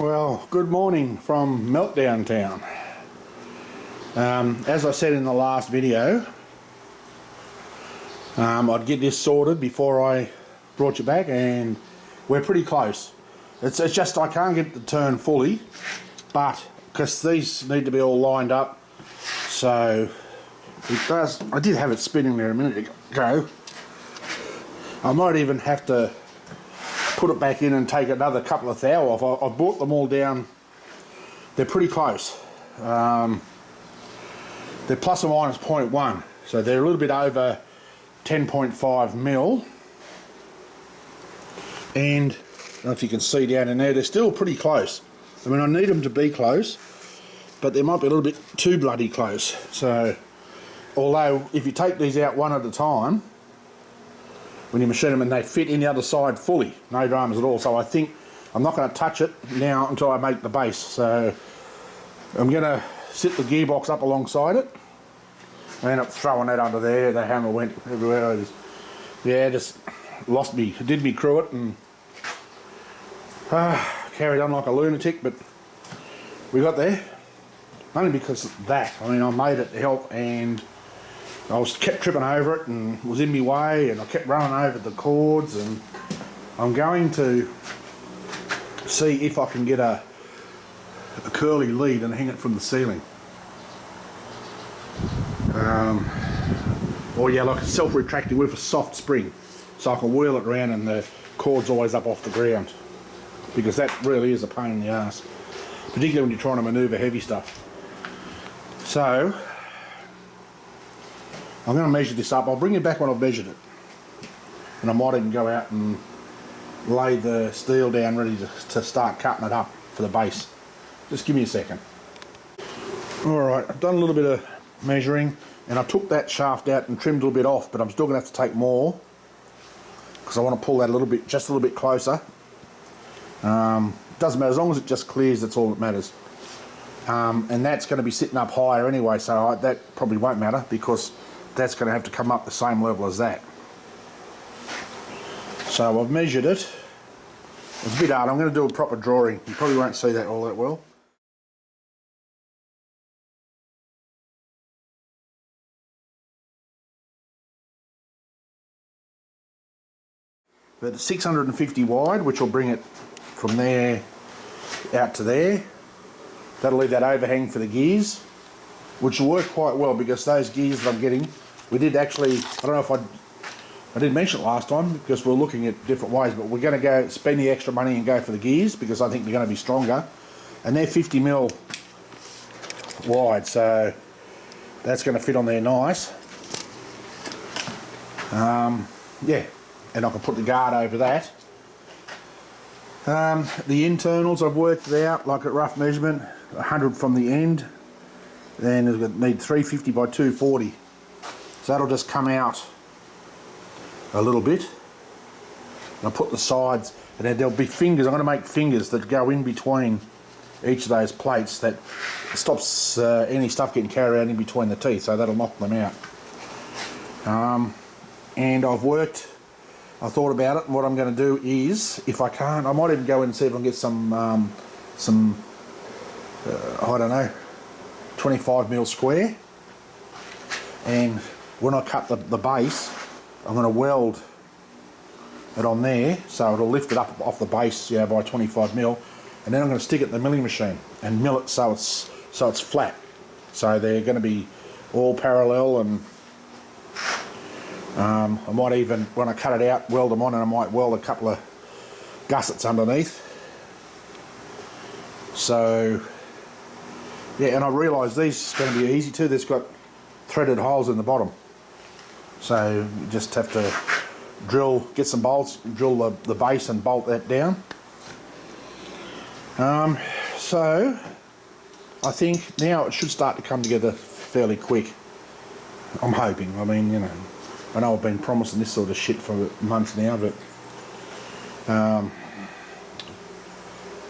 Well, good morning from Meltdown Town. As I said in the last video, I'd get this sorted before I brought you back, and we're pretty close. It's just I can't get the turn fully, but because these need to be all lined up, so it does. I did have it spinning there a minute ago. I might even have to put it back in and take another couple of thou off. I've brought them all down. They're pretty close. They're plus or minus 0.1, so they're a little bit over 10.5 mil. And I don't know if you can see down in there, they're still pretty close. I mean, I need them to be close, but they might be a little bit too bloody close. So, although if you take these out one at a time, when you machine them, and they fit in the other side fully, no dramas at all. So I think I'm not going to touch it now until I make the base. So I'm going to sit the gearbox up alongside it. I ended up throwing that under there. The hammer went everywhere. I just lost me. It did me through it and carried on like a lunatic. But we got there only because of that. I mean, I made it to help, and I kept tripping over it and was in my way, and I kept running over the cords, and I'm going to see if I can get a curly lead and hang it from the ceiling. Or yeah, like a self-retracting with a soft spring, so I can wheel it around and the cord's always up off the ground, because that really is a pain in the ass, particularly when you're trying to manoeuvre heavy stuff. So I'm going to measure this up. I'll bring you back when I've measured it, and I might even go out and lay the steel down ready to start cutting it up for the base. Just give me a second. Alright, I've done a little bit of measuring, and I took that shaft out and trimmed a little bit off, but I'm still going to have to take more because I want to pull that a little bit, just a little bit closer. Doesn't matter, as long as it just clears, that's all that matters. And that's going to be sitting up higher anyway, so that probably won't matter, because that's going to have to come up the same level as that. So I've measured it. It's a bit hard. I'm going to do a proper drawing. You probably won't see that all that well. But 650 wide, which will bring it from there out to there. That'll leave that overhang for the gears, which will work quite well, because those gears that I'm getting, we did actually, I don't know if I did mention it last time, because we're looking at different ways, but we're going to go spend the extra money and go for the gears, because I think they're going to be stronger, and they're 50 mil wide, so that's going to fit on there nice. Yeah, and I can put the guard over that. The internals I've worked it out, like at rough measurement, 100 from the end, then it's going to need 350 by 240. So that'll just come out a little bit. And I'll put the sides, and then there'll be fingers. I'm going to make fingers that go in between each of those plates that stops any stuff getting carried out in between the teeth, so that'll knock them out. And I thought about it, and what I'm going to do is, if I can't, I might even go in and see if I can get some I don't know, 25 mil square, and when I cut the base, I'm going to weld it on there, so it'll lift it up off the base, by 25 mil, and then I'm going to stick it in the milling machine and mill it so it's flat, so they're going to be all parallel. And I might even, when I cut it out, weld them on, and I might weld a couple of gussets underneath. So yeah, and I realise these are going to be easy too. There's got threaded holes in the bottom, so you just have to get some bolts, drill the base and bolt that down. So I think now it should start to come together fairly quick. I'm hoping. I mean, I know I've been promising this sort of shit for months now, but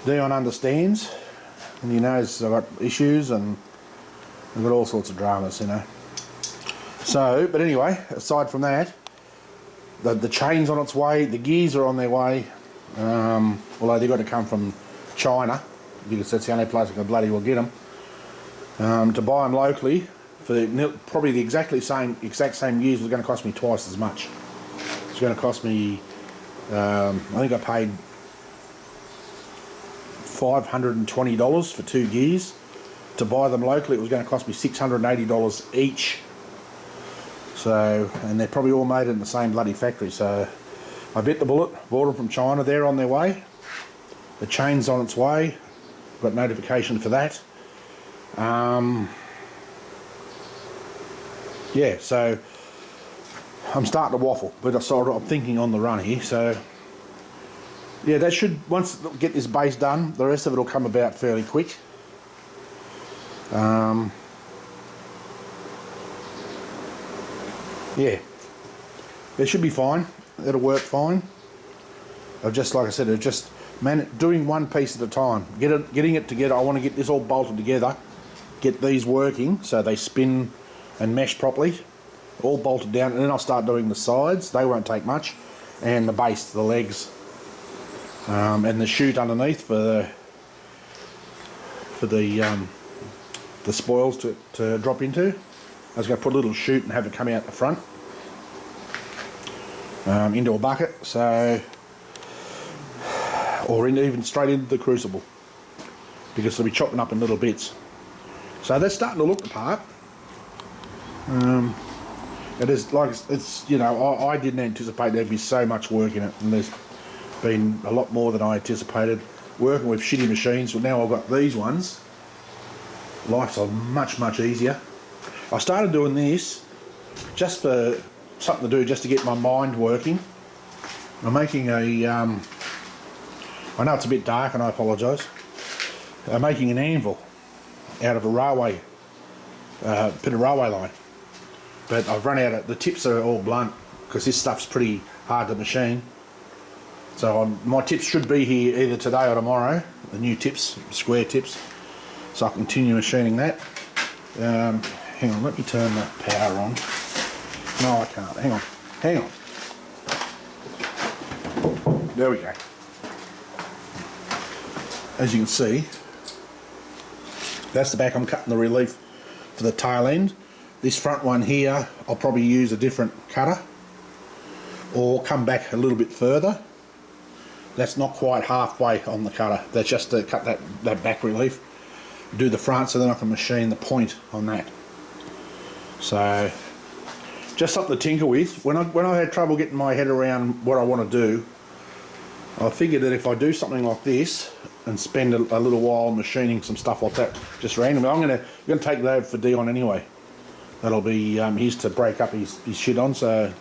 Dion understands, and he knows I've got issues and I've got all sorts of dramas, So, but anyway, aside from that, the chain's on its way, the gears are on their way, although they've got to come from China, because that's the only place I can bloody well get them. To buy them locally for probably the exact same gears was going to cost me twice as much. It's going to cost me, I think I paid $520 for 2 gears. To buy them locally it was going to cost me $680 each. So, and they're probably all made in the same bloody factory, so I bit the bullet, bought them from China. They're on their way. The chain's on its way. Got notification for that. Yeah, so I'm starting to waffle, but I'm thinking on the run here. So yeah, that should, once I get this base done, the rest of it will come about fairly quick. Yeah, it should be fine. It'll work fine. I've just, like I said, doing one piece at a time. Getting it together. I want to get this all bolted together. Get these working so they spin and mesh properly. All bolted down, and then I'll start doing the sides. They won't take much, and the base, the legs, and the chute underneath for the spoils to drop into. I was going to put a little chute and have it come out the front into a bucket, so, or even straight into the crucible, because they'll be chopping up in little bits. So they're starting to look the part. It is like it's you know, I didn't anticipate there'd be so much work in it, and there's been a lot more than I anticipated. Working with shitty machines, but now I've got these ones. Life's much easier. I started doing this just for something to do, just to get my mind working. I'm making a, I know it's a bit dark and I apologise. I'm making an anvil out of a railway, bit of railway line. But I've run out of, the tips are all blunt because this stuff's pretty hard to machine. So my tips should be here either today or tomorrow, the new tips, square tips. So I'll continue machining that. Hang on, let me turn the power on. No, I can't. Hang on. There we go. As you can see, that's the back. I'm cutting the relief for the tail end. This front one here, I'll probably use a different cutter or come back a little bit further. That's not quite halfway on the cutter. That's just to cut that back relief. Do the front so then I can machine the point on that. So just something to tinker with. When I had trouble getting my head around what I want to do, I figured that if I do something like this and spend a little while machining some stuff like that just randomly, I'm going to take that over for Dion anyway. That'll be his to break up his shit on. So,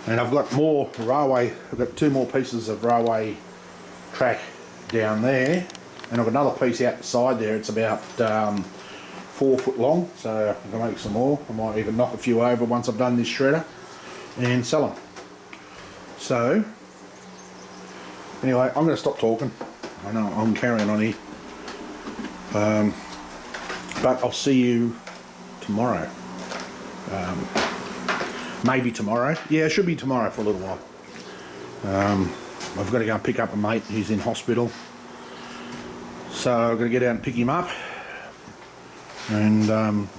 and I've got more railway. I've got 2 more pieces of railway track down there, and I've got another piece out the side there. It's about 4 foot long, so I can make some more. I might even knock a few over once I've done this shredder and sell them. So anyway, I'm going to stop talking. I know I'm carrying on here, but I'll see you tomorrow. Maybe tomorrow. Yeah, it should be tomorrow for a little while. I've got to go and pick up a mate who's in hospital, so I'm going to get out and pick him up and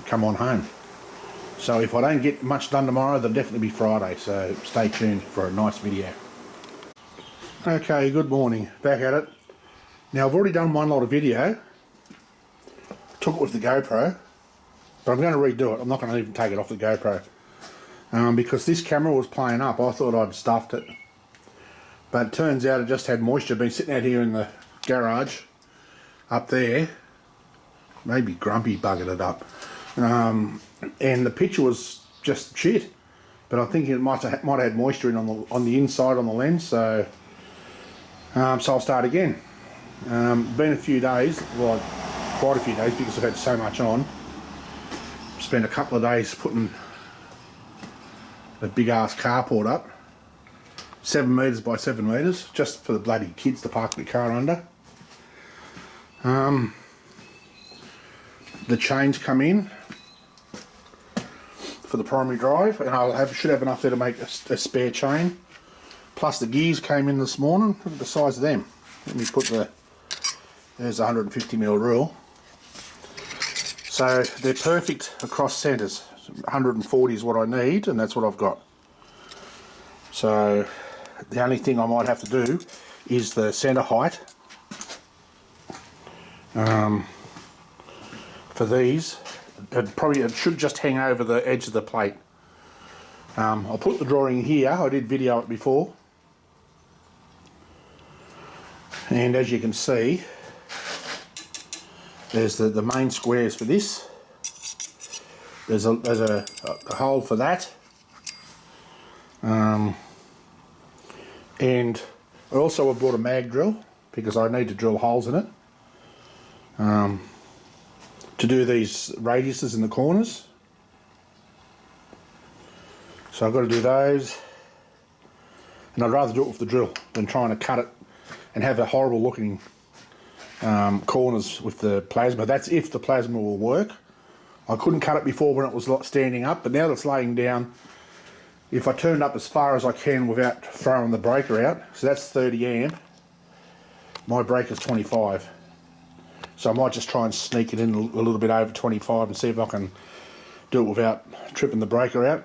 come on home. So if I don't get much done tomorrow, there'll definitely be Friday, so stay tuned for a nice video. Okay, good morning, back at it. Now I've already done one lot of video, took it with the GoPro, but I'm going to redo it. I'm not going to even take it off the GoPro because this camera was playing up. I thought I'd stuffed it, but it turns out it just had moisture. Been sitting out here in the garage up there. Maybe Grumpy buggered it up, and the picture was just shit. But I think it might have had moisture in on the inside on the lens. So I'll start again. Been a few days, well, quite a few days because I've had so much on. Spent a couple of days putting a big ass carport up, 7 metres by 7 metres, just for the bloody kids to park the car under. The chains come in for the primary drive, and should have enough there to make a spare chain. Plus the gears came in this morning. Look at the size of them. Let me put the There's a 150mm rule. So they're perfect across centres. 140 is what I need, and that's what I've got. So the only thing I might have to do is the centre height. For these, it should just hang over the edge of the plate. I'll put the drawing here. I did video it before, and as you can see, there's the main squares for this. There's a hole for that, and I also bought a mag drill because I need to drill holes in it to do these radiuses in the corners. So I've got to do those, and I'd rather do it with the drill than trying to cut it and have a horrible looking corners with the plasma. That's if the plasma will work. I couldn't cut it before when it was standing up, but now that it's laying down, if I turn it up as far as I can without throwing the breaker out, so that's 30 amp, my breaker's 25. So I might just try and sneak it in a little bit over 25 and see if I can do it without tripping the breaker out.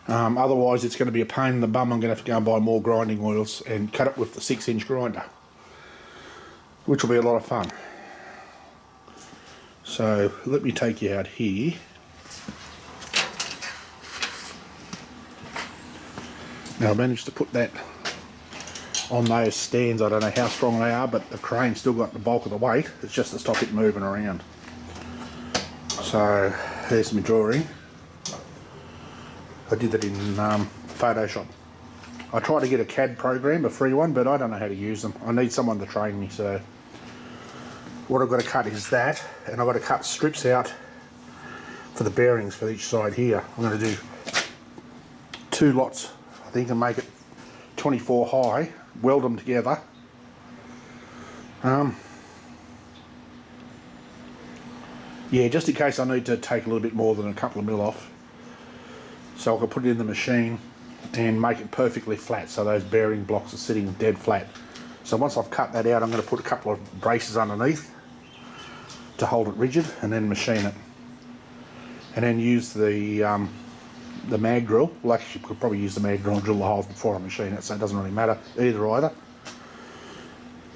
Otherwise it's going to be a pain in the bum. I'm going to have to go and buy more grinding wheels and cut it with the 6-inch grinder, which will be a lot of fun. So let me take you out here. Now I managed to put that on those stands. I don't know how strong they are, but the crane's still got the bulk of the weight. It's just to stop it moving around. So there's my drawing. I did that in Photoshop. I tried to get a CAD program, a free one, but I don't know how to use them. I need someone to train me, so what I've got to cut is that, and I've got to cut strips out for the bearings for each side here. I'm going to do 2 lots, I think, and make it 24 high, weld them together. Yeah, just in case I need to take a little bit more than a couple of mil off, so I can put it in the machine and make it perfectly flat, so those bearing blocks are sitting dead flat. So once I've cut that out, I'm going to put a couple of braces underneath to hold it rigid, and then machine it, and then use the mag drill. Well, actually, you could probably use the mag drill and drill the holes before I machine it, so it doesn't really matter either.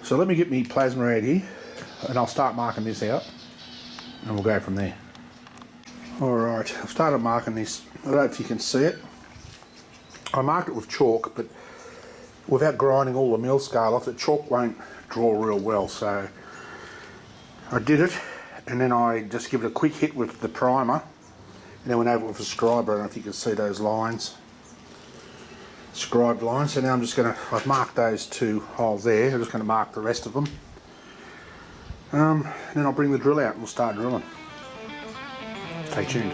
So let me get me plasma out here, and I'll start marking this out, and we'll go from there. Alright, I've started marking this. I don't know if you can see it. I marked it with chalk, but without grinding all the mill scale off, the chalk won't draw real well, so I did it, and then I just give it a quick hit with the primer, and then went over with a scriber. I don't know if you can see those lines, scribed lines. So now I'm just going to, I've marked those 2 holes there, I'm just going to mark the rest of them. Then I'll bring the drill out and we'll start drilling. Stay tuned.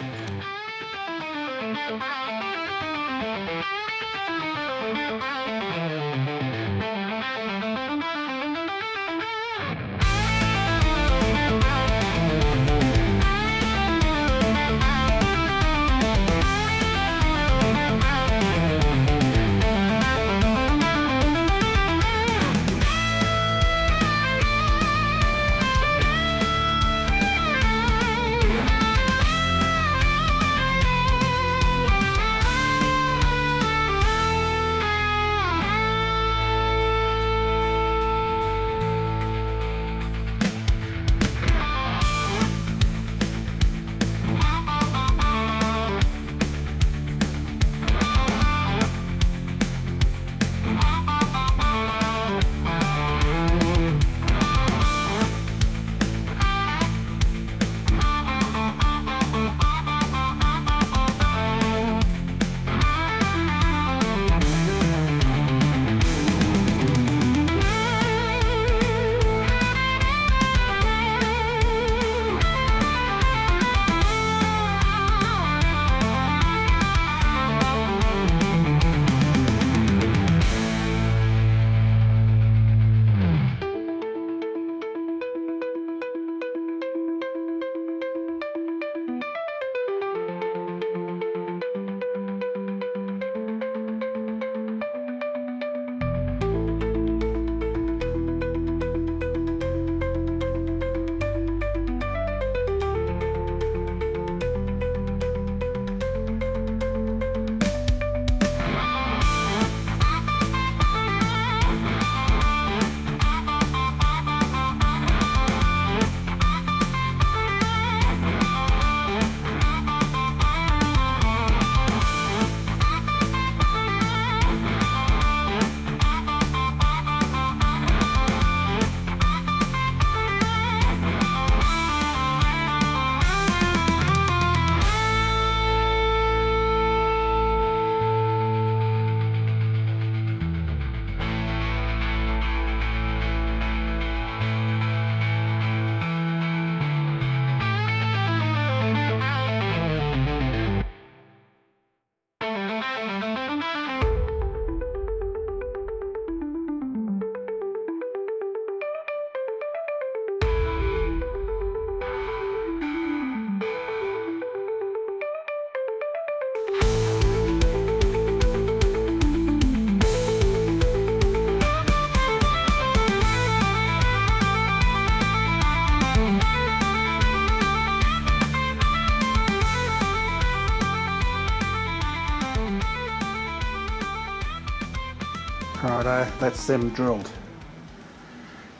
Righto, that's them drilled.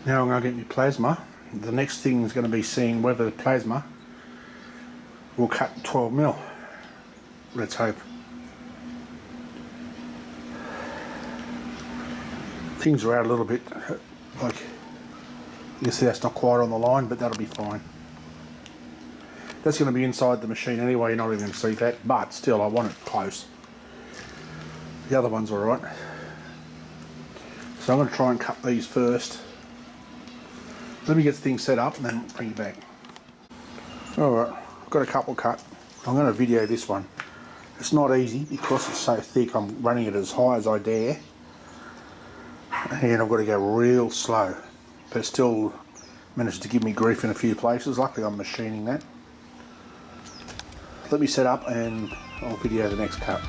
Now I'm going to get my plasma. The next thing is going to be seeing whether the plasma will cut 12mm. Let's hope. Things are out a little bit, like you can see that's not quite on the line, but that'll be fine. That's going to be inside the machine anyway, you're not even going to see that, but still I want it close. The other one's alright. So I'm going to try and cut these first. Let me get things set up and then bring it back. Alright, I've got a couple cut. I'm going to video this one. It's not easy because it's so thick, I'm running it as high as I dare. And I've got to go real slow. But it still managed to give me grief in a few places. Luckily I'm machining that. Let me set up and I'll video the next cut.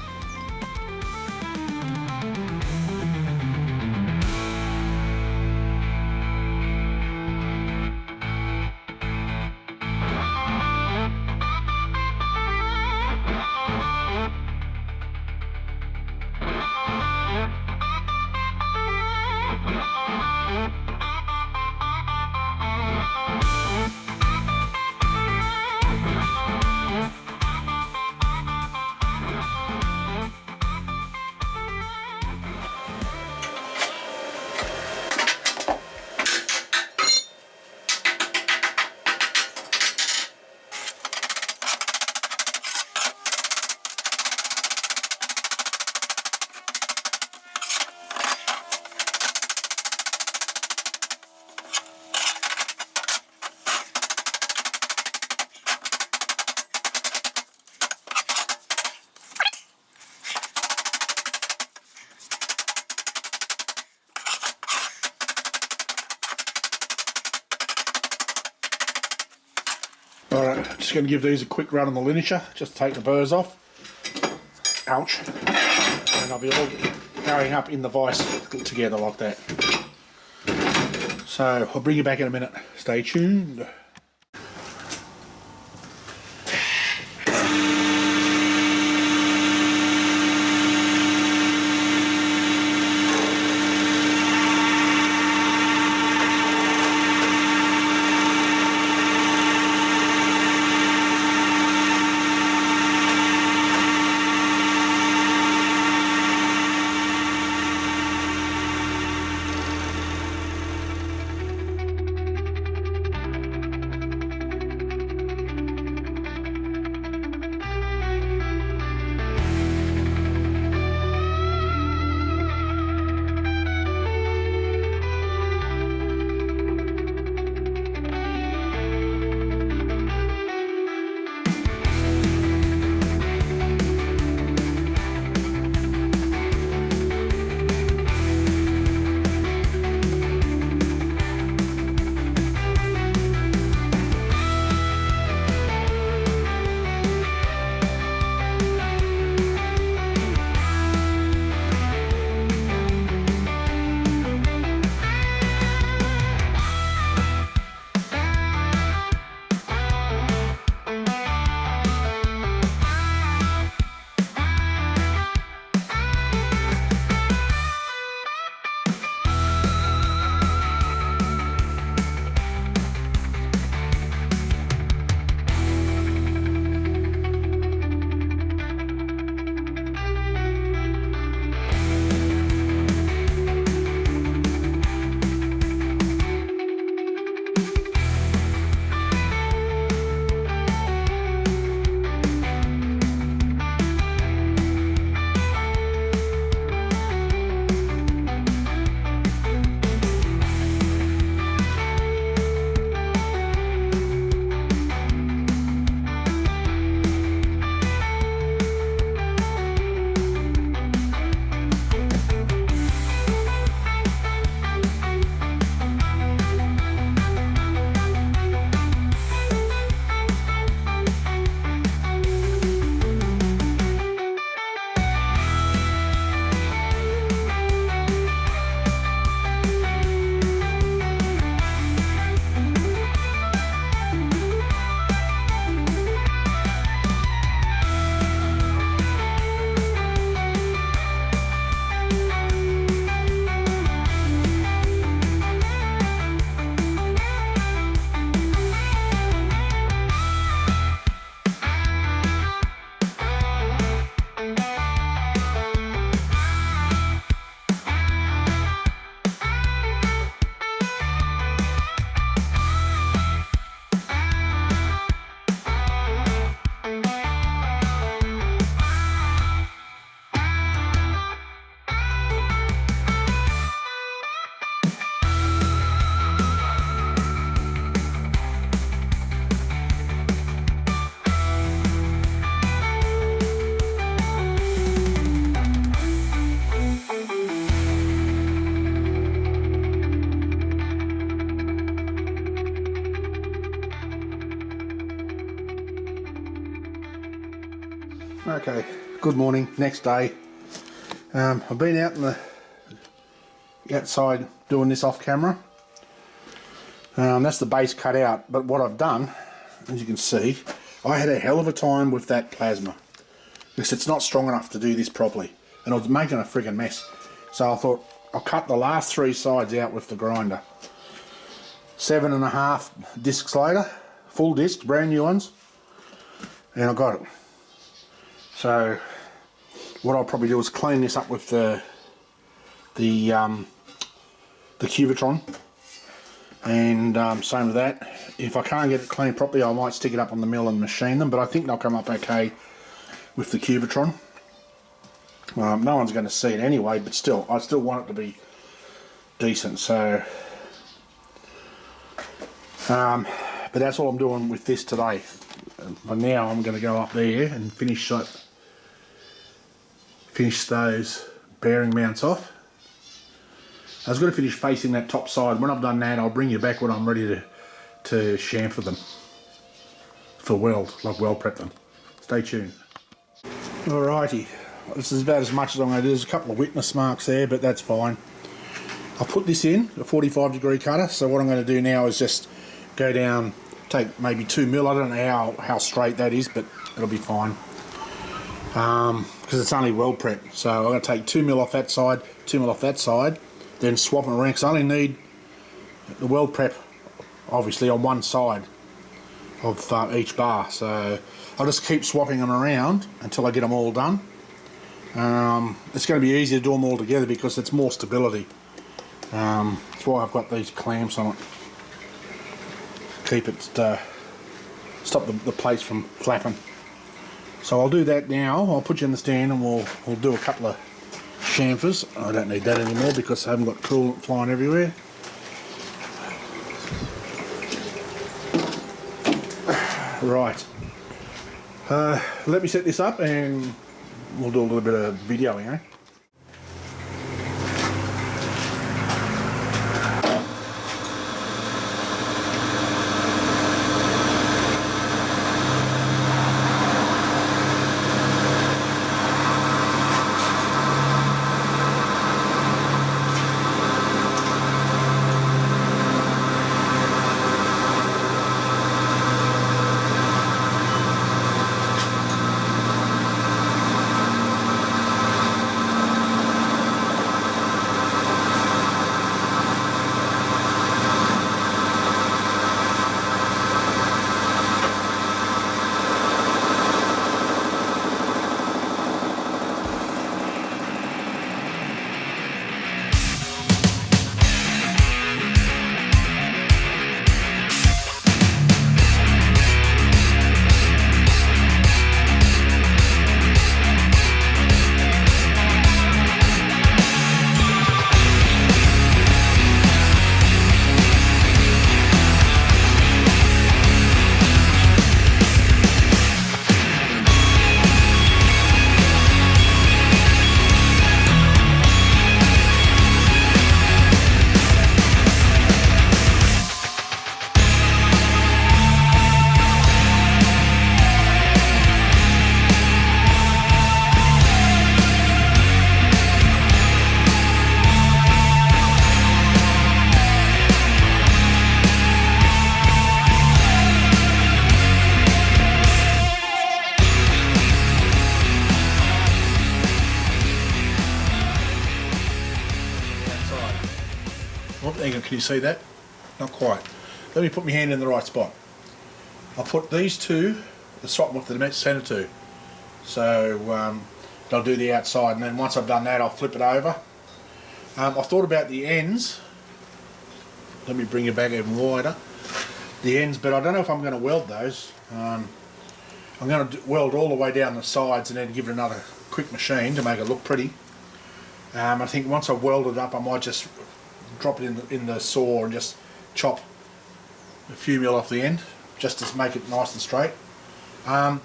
Alright, just going to give these a quick run on the lineature, just to take the burrs off. Ouch. And I'll be all going up in the vise together like that. So I'll bring you back in a minute. Stay tuned. Okay, good morning, next day. I've been out in the outside doing this off camera. That's the base cut out, but what I've done, as you can see, I had a hell of a time with that plasma because it's not strong enough to do this properly, and I was making a friggin' mess. So I thought I'll cut the last 3 sides out with the grinder. 7.5 discs later, full discs, brand new ones, and I got it. So what I'll probably do is clean this up with the Cubitron, and same with that. If I can't get it cleaned properly, I might stick it up on the mill and machine them, but I think they'll come up okay with the Cubitron. No one's going to see it anyway, but still, I still want it to be decent. So, but that's all I'm doing with this today. But now I'm going to go up there and finish those bearing mounts off. I was going to finish facing that top side. When I've done that, I'll bring you back when I'm ready to chamfer them for weld, like weld prep them. Stay tuned. Alrighty, this is about as much as I'm going to do. There's a couple of witness marks there, but that's fine. I'll put this in, a 45-degree cutter. So what I'm going to do now is just go down, take maybe 2 mil. I don't know how straight that is, but it'll be fine. Because it's only weld prep. So I'm going to take 2 mil off that side, 2 mil off that side, then swap them around, because I only need the weld prep obviously on one side of each bar. So I'll just keep swapping them around until I get them all done. It's going to be easier to do them all together because it's more stability. That's why I've got these clamps on it. Keep it, stop the plates from flapping. So I'll do that now. I'll put you in the stand and we'll do a couple of chamfers. I don't need that anymore because I haven't got coolant flying everywhere. Right. Let me set this up and we'll do a little bit of videoing, eh? Can you see that? Not quite. Let me put my hand in the right spot. I'll put these two, swap them with the centre two. So I'll do the outside, and then once I've done that, I'll flip it over. I thought about the ends. Let me bring it back even wider. The ends, but I don't know if I'm going to weld those. I'm going to weld all the way down the sides and then give it another quick machine to make it look pretty. I think once I've welded up, I might just drop it in the saw and just chop a few mil off the end, just to make it nice and straight. And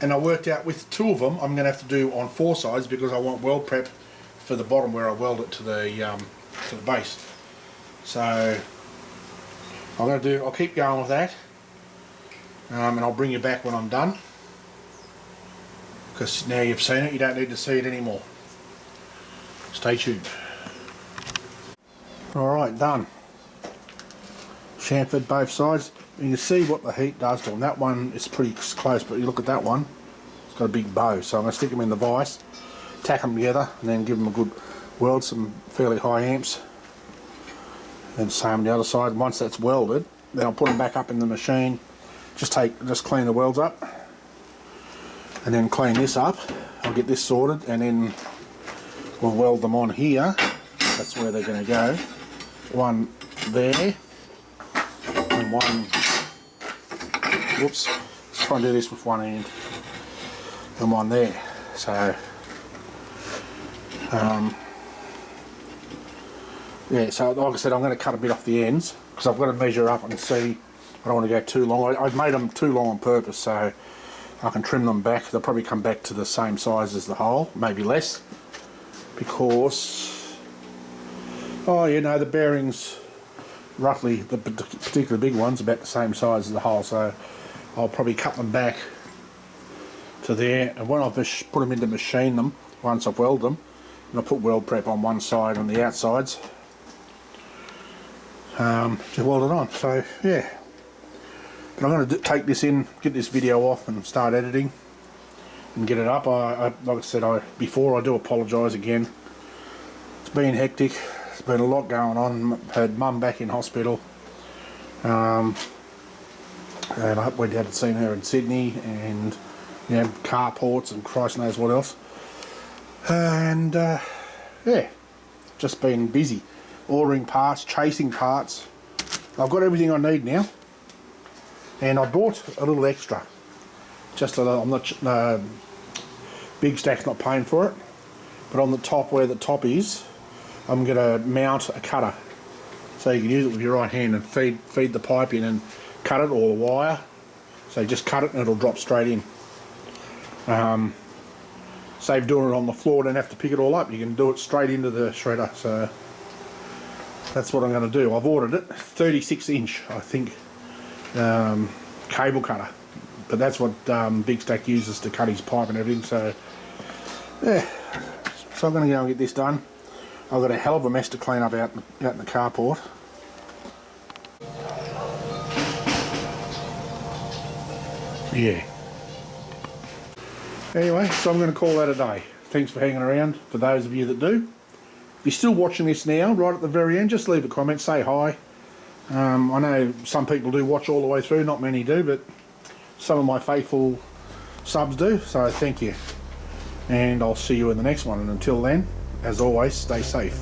I worked out with 2 of them, I'm going to have to do on 4 sides because I want weld prep for the bottom where I weld it to the base. So I'll keep going with that, and I'll bring you back when I'm done. because now you've seen it, you don't need to see it anymore. Stay tuned. Alright, done. Chamfered both sides. You can see what the heat does to them. That one is pretty close, but you look at that one, it's got a big bow. So I'm going to stick them in the vise, tack them together, and then give them a good weld, some fairly high amps. And same on the other side. Once that's welded, then I'll put them back up in the machine. Just clean the welds up, and then clean this up. I'll get this sorted, and then we'll weld them on here. That's where they're going to go. One there, and one. Whoops. Let's try and do this with one hand, and one there. So. Yeah, so like I said, I'm going to cut a bit off the ends because I've got to measure up and see. I don't want to go too long. I've made them too long on purpose, so I can trim them back. They'll probably come back to the same size as the hole, maybe less, because the bearings, roughly the particular big ones, about the same size as the hole. So I'll probably cut them back to there, and when I've put them into machine them, once I've welded them, and I'll put weld prep on one side and the outsides. To weld it on. So yeah, but I'm going to take this in, get this video off, and start editing and get it up. Like I said before, I do apologise again. It's been hectic. There's been a lot going on. Had Mum back in hospital, and I went down to see her in Sydney, and carports and Christ knows what else. And yeah, just been busy. Ordering parts, chasing parts. I've got everything I need now, and I bought a little extra. Just I'm not Big Stack's not paying for it, but on the top where the top is, I'm going to mount a cutter, so you can use it with your right hand and feed the pipe in and cut it, or the wire. So you just cut it and it'll drop straight in. Save doing it on the floor. Don't have to pick it all up. You can do it straight into the shredder. So. That's what I'm going to do. I've ordered it, 36-inch, I think, cable cutter. But that's what Big Stack uses to cut his pipe and everything. So, yeah. So I'm going to go and get this done. I've got a hell of a mess to clean up out in the carport. Yeah. Anyway, so I'm going to call that a day. Thanks for hanging around, for those of you that do. If you're still watching this now, right at the very end, just leave a comment, say hi. I know some people do watch all the way through, not many do, but some of my faithful subs do, so thank you. And I'll see you in the next one, and until then, as always, stay safe.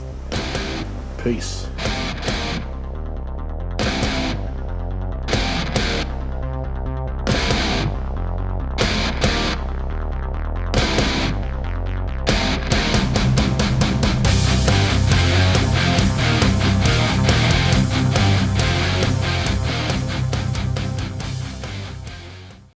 Peace.